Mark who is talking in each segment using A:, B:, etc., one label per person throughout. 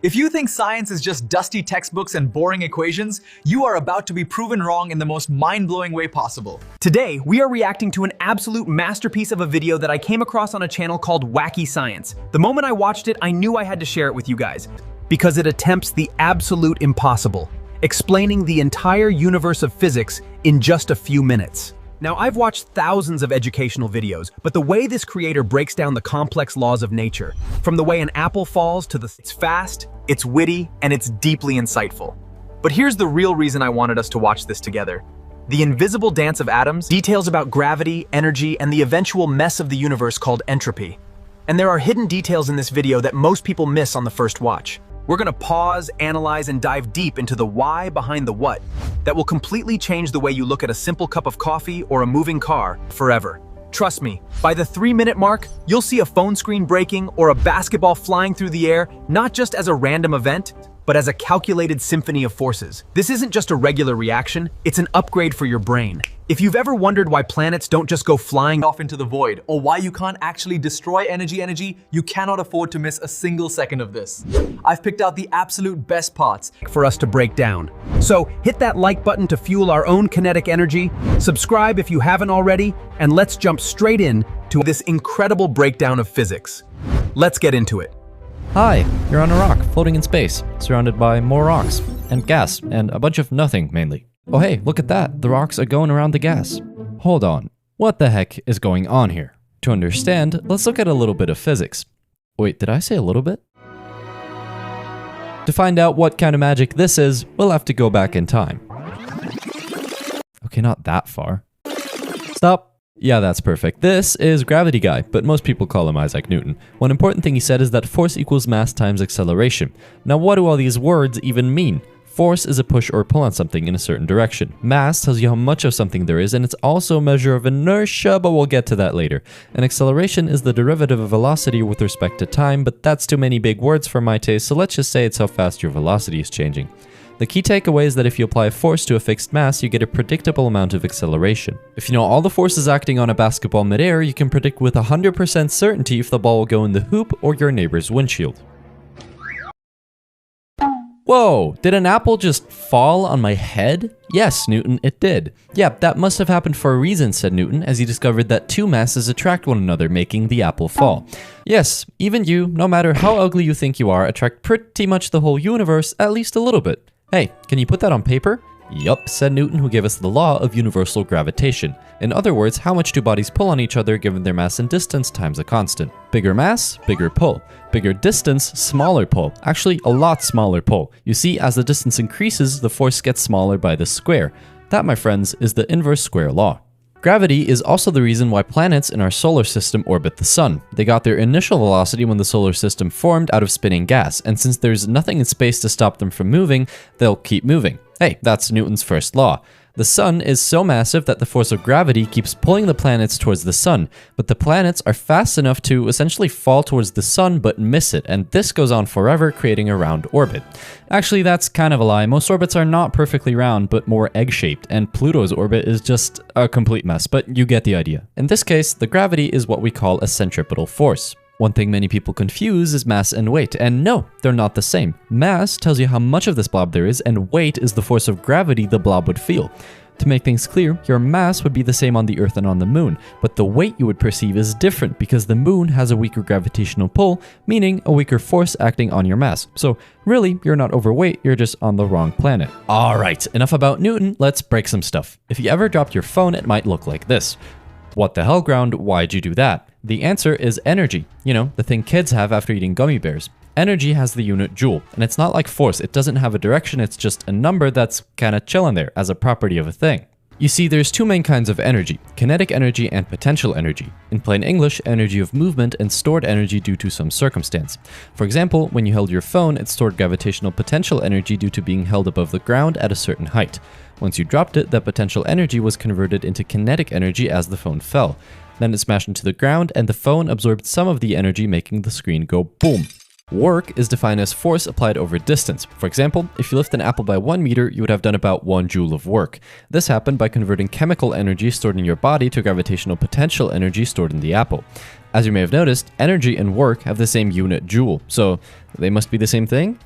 A: If you think science is just dusty textbooks and boring equations, you are about to be proven wrong in the most mind-blowing way possible.
B: Today, we are reacting to an absolute masterpiece of a video that I came across on a channel called Wacky Science. The moment I watched it, I knew I had to share it with you guys, because it attempts the absolute impossible, explaining the entire universe of physics in just a few minutes. Now, I've watched thousands of educational videos, but the way this creator breaks down the complex laws of nature, from the way an apple falls to it's fast, it's witty, and it's deeply insightful. But here's the real reason I wanted us to watch this together. The invisible dance of atoms, details about gravity, energy, and the eventual mess of the universe called entropy. And there are hidden details in this video that most people miss on the first watch. We're gonna pause, analyze, and dive deep into the why behind the what that will completely change the way you look at a simple cup of coffee or a moving car forever. Trust me, by the 3-minute mark, you'll see a phone screen breaking or a basketball flying through the air, not just as a random event, but as a calculated symphony of forces. This isn't just a regular reaction, it's an upgrade for your brain. If you've ever wondered why planets don't just go flying
A: Off into the void, or why you can't actually destroy energy, you cannot afford to miss a single second of this. I've picked out the absolute best parts
B: for us to break down. So hit that like button to fuel our own kinetic energy, subscribe if you haven't already, and let's jump straight in to this incredible breakdown of physics. Let's get into it.
C: Hi, you're on a rock, floating in space, surrounded by more rocks, and gas, and a bunch of nothing, mainly. Oh hey, look at that, the rocks are going around the gas. Hold on, what the heck is going on here? To understand, let's look at a little bit of physics. Wait, did I say a little bit? To find out what kind of magic this is, we'll have to go back in time. Okay, not that far. Stop. Yeah, that's perfect. This is Gravity Guy, but most people call him Isaac Newton. One important thing he said is that force equals mass times acceleration. Now, what do all these words even mean? Force is a push or pull on something in a certain direction. Mass tells you how much of something there is, and it's also a measure of inertia, but we'll get to that later. And acceleration is the derivative of velocity with respect to time, but that's too many big words for my taste, so let's just say it's how fast your velocity is changing. The key takeaway is that if you apply force to a fixed mass, you get a predictable amount of acceleration. If you know all the forces acting on a basketball midair, you can predict with 100% certainty if the ball will go in the hoop or your neighbor's windshield. Whoa, did an apple just fall on my head? Yes, Newton, it did. Yeah, that must have happened for a reason, said Newton, as he discovered that two masses attract one another, making the apple fall. Yes, even you, no matter how ugly you think you are, attract pretty much the whole universe at least a little bit. Hey, can you put that on paper? Yup, said Newton, who gave us the law of universal gravitation. In other words, how much do bodies pull on each other given their mass and distance times a constant. Bigger mass, bigger pull. Bigger distance, smaller pull. Actually, a lot smaller pull. You see, as the distance increases, the force gets smaller by the square. That, my friends, is the inverse square law. Gravity is also the reason why planets in our solar system orbit the sun. They got their initial velocity when the solar system formed out of spinning gas, and since there's nothing in space to stop them from moving, they'll keep moving. Hey, that's Newton's first law. The sun is so massive that the force of gravity keeps pulling the planets towards the sun, but the planets are fast enough to essentially fall towards the sun but miss it, and this goes on forever, creating a round orbit. Actually, that's kind of a lie. Most orbits are not perfectly round, but more egg-shaped, and Pluto's orbit is just a complete mess, but you get the idea. In this case, the gravity is what we call a centripetal force. One thing many people confuse is mass and weight, and no, they're not the same. Mass tells you how much of this blob there is, and weight is the force of gravity the blob would feel. To make things clear, your mass would be the same on the Earth and on the Moon, but the weight you would perceive is different because the Moon has a weaker gravitational pull, meaning a weaker force acting on your mass. So really, you're not overweight, you're just on the wrong planet. Alright, enough about Newton, let's break some stuff. If you ever dropped your phone, it might look like this. What the hell, ground? Why'd you do that? The answer is energy. You know, the thing kids have after eating gummy bears. Energy has the unit joule, and it's not like force. It doesn't have a direction, it's just a number that's kinda chilling there as a property of a thing. You see, there's two main kinds of energy, kinetic energy and potential energy. In plain English, energy of movement and stored energy due to some circumstance. For example, when you held your phone, it stored gravitational potential energy due to being held above the ground at a certain height. Once you dropped it, that potential energy was converted into kinetic energy as the phone fell. Then it smashed into the ground, and the phone absorbed some of the energy, making the screen go boom. Work is defined as force applied over distance. For example, if you lift an apple by 1 meter, you would have done about 1 joule of work. This happened by converting chemical energy stored in your body to gravitational potential energy stored in the apple. As you may have noticed, energy and work have the same unit joule, so they must be the same thing?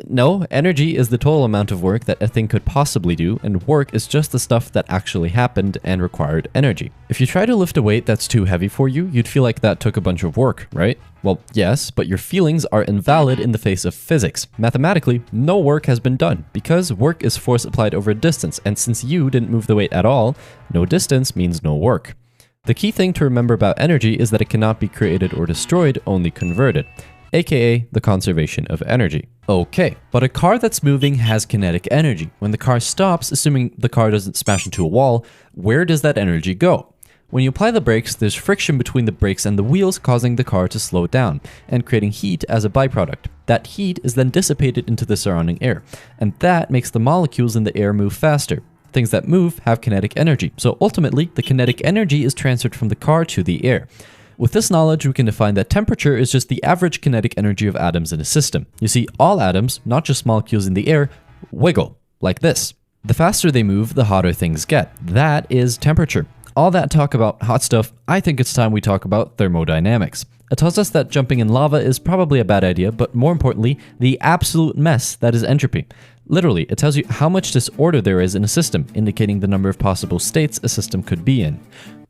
C: No, energy is the total amount of work that a thing could possibly do, and work is just the stuff that actually happened and required energy. If you try to lift a weight that's too heavy for you, you'd feel like that took a bunch of work, right? Well, yes, but your feelings are invalid in the face of physics. Mathematically, no work has been done, because work is force applied over a distance, and since you didn't move the weight at all, no distance means no work. The key thing to remember about energy is that it cannot be created or destroyed, only converted, aka the conservation of energy. Okay, but a car that's moving has kinetic energy. When the car stops, assuming the car doesn't smash into a wall, where does that energy go? When you apply the brakes, there's friction between the brakes and the wheels, causing the car to slow down and creating heat as a byproduct. That heat is then dissipated into the surrounding air, and that makes the molecules in the air move faster. Things that move have kinetic energy, so ultimately the kinetic energy is transferred from the car to the air. With this knowledge, we can define that temperature is just the average kinetic energy of atoms in a system. You see, all atoms, not just molecules in the air, wiggle, like this. The faster they move, the hotter things get. That is temperature. All that talk about hot stuff, I think it's time we talk about thermodynamics. It tells us that jumping in lava is probably a bad idea, but more importantly, the absolute mess that is entropy. Literally, it tells you how much disorder there is in a system, indicating the number of possible states a system could be in.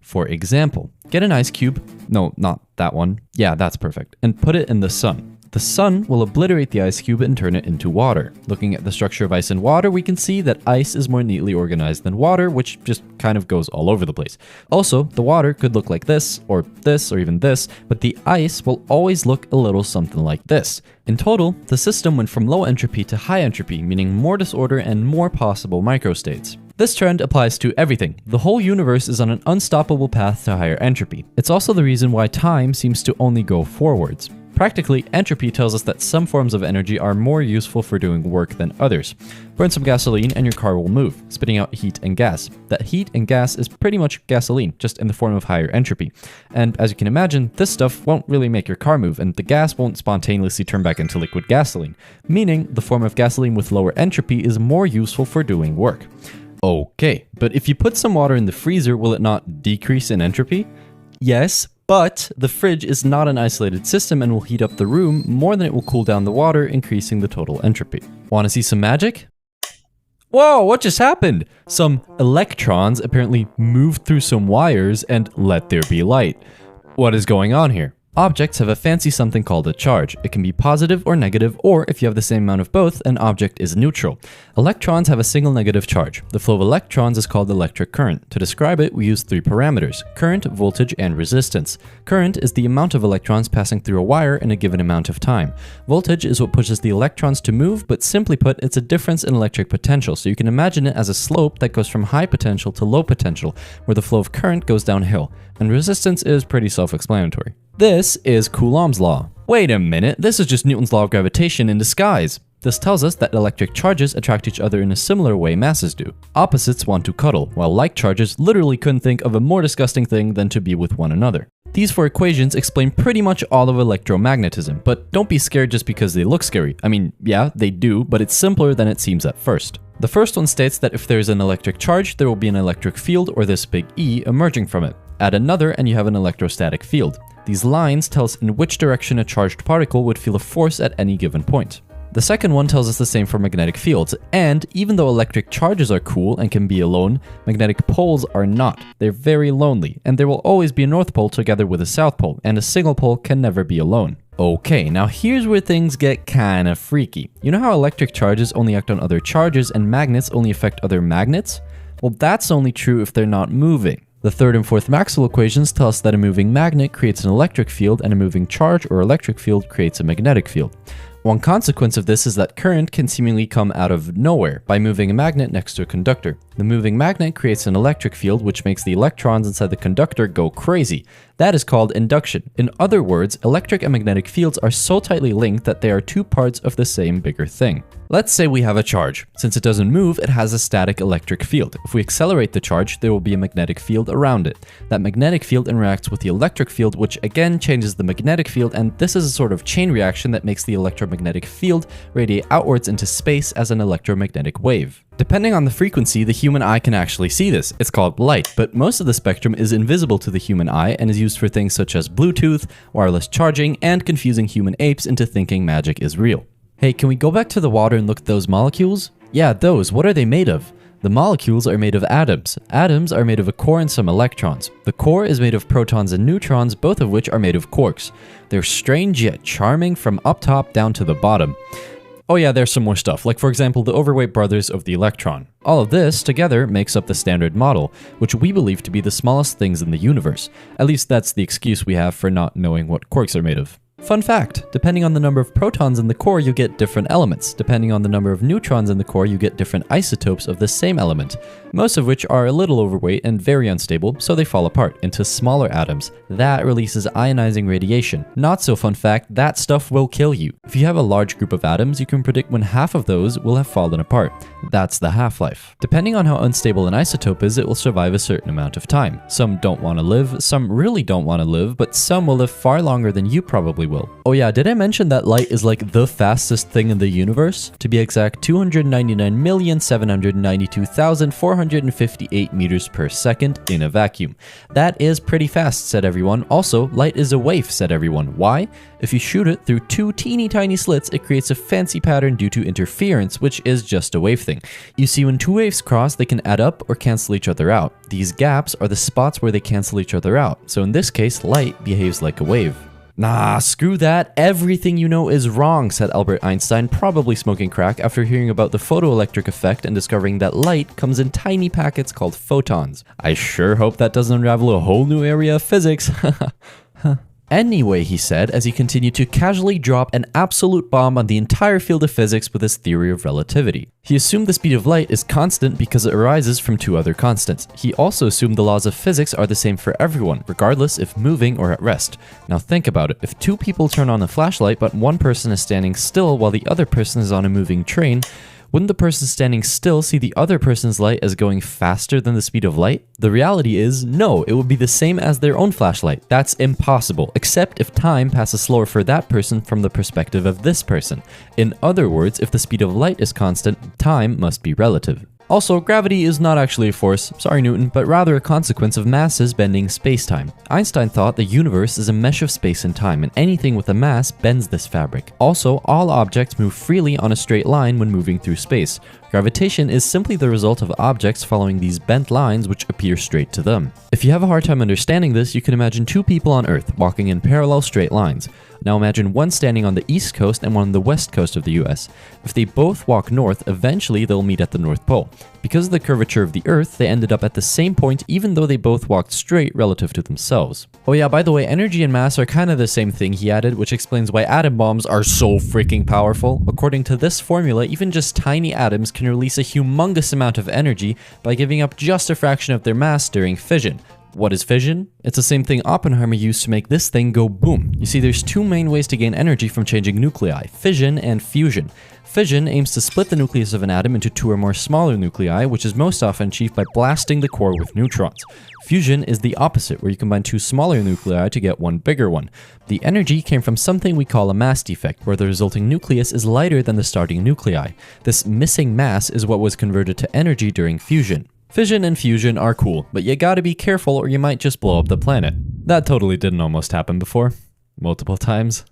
C: For example, get an ice cube, no, not that one, yeah, that's perfect, and put it in the sun. The sun will obliterate the ice cube and turn it into water. Looking at the structure of ice and water, we can see that ice is more neatly organized than water, which just kind of goes all over the place. Also, the water could look like this, or even this, but the ice will always look a little something like this. In total, the system went from low entropy to high entropy, meaning more disorder and more possible microstates. This trend applies to everything. The whole universe is on an unstoppable path to higher entropy. It's also the reason why time seems to only go forwards. Practically, entropy tells us that some forms of energy are more useful for doing work than others. Burn some gasoline and your car will move, spitting out heat and gas. That heat and gas is pretty much gasoline, just in the form of higher entropy. And as you can imagine, this stuff won't really make your car move, and the gas won't spontaneously turn back into liquid gasoline, meaning the form of gasoline with lower entropy is more useful for doing work. Okay, but if you put some water in the freezer, will it not decrease in entropy? Yes, but the fridge is not an isolated system and will heat up the room more than it will cool down the water, increasing the total entropy. Want to see some magic? Whoa, what just happened? Some electrons apparently moved through some wires and let there be light. What is going on here? Objects have a fancy something called a charge. It can be positive or negative, or if you have the same amount of both, an object is neutral. Electrons have a single negative charge. The flow of electrons is called electric current. To describe it, we use three parameters: current, voltage, and resistance. Current is the amount of electrons passing through a wire in a given amount of time. Voltage is what pushes the electrons to move, but simply put, it's a difference in electric potential, so you can imagine it as a slope that goes from high potential to low potential, where the flow of current goes downhill. And resistance is pretty self-explanatory. This is Coulomb's law. Wait a minute, this is just Newton's law of gravitation in disguise. This tells us that electric charges attract each other in a similar way masses do. Opposites want to cuddle, while like charges literally couldn't think of a more disgusting thing than to be with one another. These four equations explain pretty much all of electromagnetism, but don't be scared just because they look scary. I mean, yeah, they do, but it's simpler than it seems at first. The first one states that if there is an electric charge, there will be an electric field, or this big E, emerging from it. Add another and you have an electrostatic field. These lines tell us in which direction a charged particle would feel a force at any given point. The second one tells us the same for magnetic fields, and even though electric charges are cool and can be alone, magnetic poles are not. They're very lonely, and there will always be a north pole together with a south pole, and a single pole can never be alone. Okay, now here's where things get kinda freaky. You know how electric charges only act on other charges and magnets only affect other magnets? Well, that's only true if they're not moving. The third and fourth Maxwell equations tell us that a moving magnet creates an electric field and a moving charge or electric field creates a magnetic field. One consequence of this is that current can seemingly come out of nowhere by moving a magnet next to a conductor. The moving magnet creates an electric field which makes the electrons inside the conductor go crazy. That is called induction. In other words, electric and magnetic fields are so tightly linked that they are two parts of the same bigger thing. Let's say we have a charge. Since it doesn't move, it has a static electric field. If we accelerate the charge, there will be a magnetic field around it. That magnetic field interacts with the electric field, which again changes the magnetic field, and this is a sort of chain reaction that makes the electromagnetic field radiate outwards into space as an electromagnetic wave. Depending on the frequency, the human eye can actually see this. It's called light, but most of the spectrum is invisible to the human eye and is used for things such as Bluetooth, wireless charging, and confusing human apes into thinking magic is real. Hey, can we go back to the water and look at those molecules? Yeah, those. What are they made of? The molecules are made of atoms. Atoms are made of a core and some electrons. The core is made of protons and neutrons, both of which are made of quarks. They're strange yet charming from up top down to the bottom. Oh yeah, there's some more stuff, like for example the overweight brothers of the electron. All of this together makes up the Standard Model, which we believe to be the smallest things in the universe. At least that's the excuse we have for not knowing what quarks are made of. Fun fact, depending on the number of protons in the core, you get different elements. Depending on the number of neutrons in the core, you get different isotopes of the same element, most of which are a little overweight and very unstable, so they fall apart into smaller atoms. That releases ionizing radiation. Not so fun fact, that stuff will kill you. If you have a large group of atoms, you can predict when half of those will have fallen apart. That's the half-life. Depending on how unstable an isotope is, it will survive a certain amount of time. Some don't want to live, some really don't want to live, but some will live far longer than you probably will. Oh yeah, did I mention that light is like the fastest thing in the universe? To be exact, 299,792,458 meters per second in a vacuum. That is pretty fast, said everyone. Also, light is a wave, said everyone. Why? If you shoot it through two teeny tiny slits, it creates a fancy pattern due to interference, which is just a wave thing. You see, when two waves cross, they can add up or cancel each other out. These gaps are the spots where they cancel each other out. So in this case, light behaves like a wave. Nah, screw that. Everything you know is wrong, said Albert Einstein, probably smoking crack after hearing about the photoelectric effect and discovering that light comes in tiny packets called photons. I sure hope that doesn't unravel a whole new area of physics. Anyway, he said, as he continued to casually drop an absolute bomb on the entire field of physics with his theory of relativity. He assumed the speed of light is constant because it arises from two other constants. He also assumed the laws of physics are the same for everyone, regardless if moving or at rest. Now think about it. If two people turn on a flashlight but one person is standing still while the other person is on a moving train, wouldn't the person standing still see the other person's light as going faster than the speed of light? The reality is, no, it would be the same as their own flashlight. That's impossible, except if time passes slower for that person from the perspective of this person. In other words, if the speed of light is constant, time must be relative. Also, gravity is not actually a force, sorry Newton, but rather a consequence of masses bending space-time. Einstein thought the universe is a mesh of space and time, and anything with a mass bends this fabric. Also, all objects move freely on a straight line when moving through space. Gravitation is simply the result of objects following these bent lines which appear straight to them. If you have a hard time understanding this, you can imagine two people on Earth walking in parallel straight lines. Now imagine one standing on the east coast and one on the west coast of the US. If they both walk north, eventually they'll meet at the North Pole. Because of the curvature of the Earth, they ended up at the same point even though they both walked straight relative to themselves. Oh yeah, by the way, energy and mass are kind of the same thing, he added, which explains why atom bombs are so freaking powerful. According to this formula, even just tiny atoms can release a humongous amount of energy by giving up just a fraction of their mass during fission. What is fission? It's the same thing Oppenheimer used to make this thing go boom. You see, there's two main ways to gain energy from changing nuclei, fission and fusion. Fission aims to split the nucleus of an atom into two or more smaller nuclei, which is most often achieved by blasting the core with neutrons. Fusion is the opposite, where you combine two smaller nuclei to get one bigger one. The energy came from something we call a mass defect, where the resulting nucleus is lighter than the starting nuclei. This missing mass is what was converted to energy during fusion. Fission and fusion are cool, but you gotta be careful or you might just blow up the planet. That totally didn't almost happen before. Multiple times.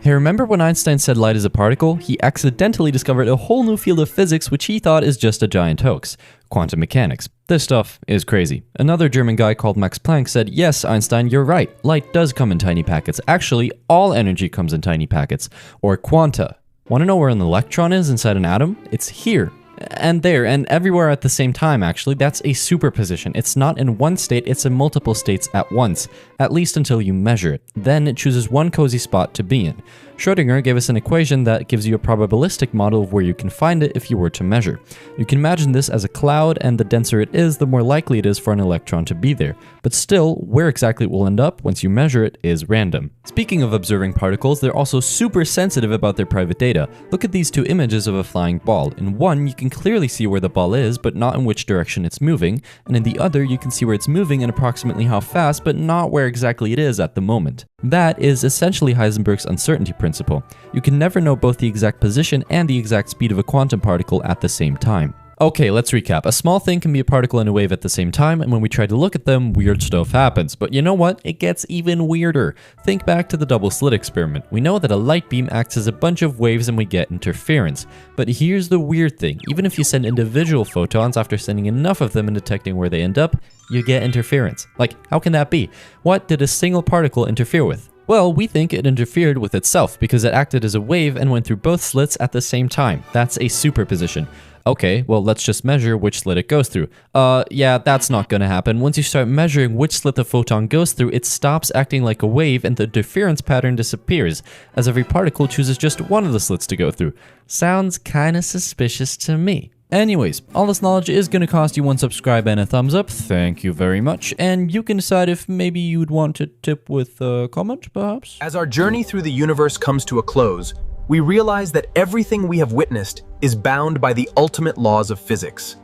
C: Hey, remember when Einstein said light is a particle? He accidentally discovered a whole new field of physics which he thought is just a giant hoax. Quantum mechanics. This stuff is crazy. Another German guy called Max Planck said, yes, Einstein, you're right. Light does come in tiny packets. Actually, all energy comes in tiny packets, or quanta. Want to know where an electron is inside an atom? It's here. And there, and everywhere at the same time, actually. That's a superposition. It's not in one state, it's in multiple states at once, at least until you measure it. Then it chooses one cozy spot to be in. Schrödinger gave us an equation that gives you a probabilistic model of where you can find it if you were to measure. You can imagine this as a cloud, and the denser it is, the more likely it is for an electron to be there. But still, where exactly it will end up once you measure it is random. Speaking of observing particles, they're also super sensitive about their private data. Look at these two images of a flying ball. In one, you can clearly see where the ball is, but not in which direction it's moving, and in the other, you can see where it's moving and approximately how fast, but not where exactly it is at the moment. That is essentially Heisenberg's uncertainty principle. You can never know both the exact position and the exact speed of a quantum particle at the same time. Okay, let's recap. A small thing can be a particle and a wave at the same time, and when we try to look at them, weird stuff happens. But you know what? It gets even weirder. Think back to the double slit experiment. We know that a light beam acts as a bunch of waves and we get interference. But here's the weird thing. Even if you send individual photons after sending enough of them and detecting where they end up, you get interference. Like, how can that be? What did a single particle interfere with? Well, we think it interfered with itself because it acted as a wave and went through both slits at the same time. That's a superposition. Okay, well, let's just measure which slit it goes through. Yeah, that's not gonna happen. Once you start measuring which slit the photon goes through, it stops acting like a wave and the interference pattern disappears, as every particle chooses just one of the slits to go through. Sounds kinda suspicious to me. Anyways, all this knowledge is going to cost you 1 subscribe and a thumbs up. Thank you very much. And you can decide if maybe you'd want to tip with a comment, perhaps?
B: As our journey through the universe comes to a close, we realize that everything we have witnessed is bound by the ultimate laws of physics.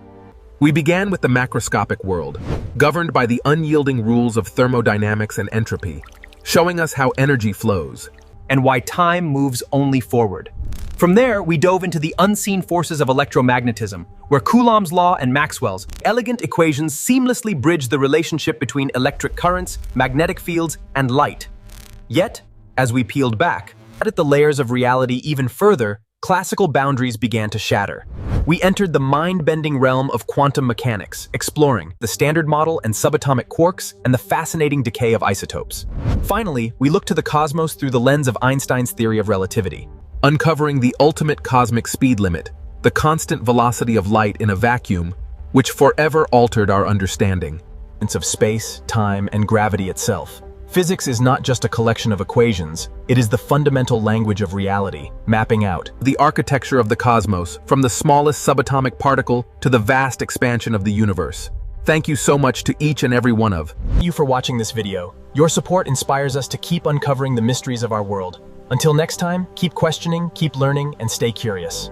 D: We began with the macroscopic world, governed by the unyielding rules of thermodynamics and entropy, showing us how energy flows.
B: And why time moves only forward. From there, we dove into the unseen forces of electromagnetism, where Coulomb's law and Maxwell's elegant equations seamlessly bridge the relationship between electric currents, magnetic fields, and light. Yet, as we peeled back, at the layers of reality even further, classical boundaries began to shatter. We entered the mind-bending realm of quantum mechanics, exploring the Standard Model and subatomic quarks and the fascinating decay of isotopes. Finally, we looked to the cosmos through the lens of Einstein's theory of relativity,
D: uncovering the ultimate cosmic speed limit, the constant velocity of light in a vacuum, which forever altered our understanding
B: of space, time, and gravity itself. Physics is not just a collection of equations, it is the fundamental language of reality, mapping out
D: the architecture of the cosmos, from the smallest subatomic particle to the vast expansion of the universe. Thank you so much to each and every one of
B: you for watching this video. Your support inspires us to keep uncovering the mysteries of our world. Until next time, keep questioning, keep learning, and stay curious.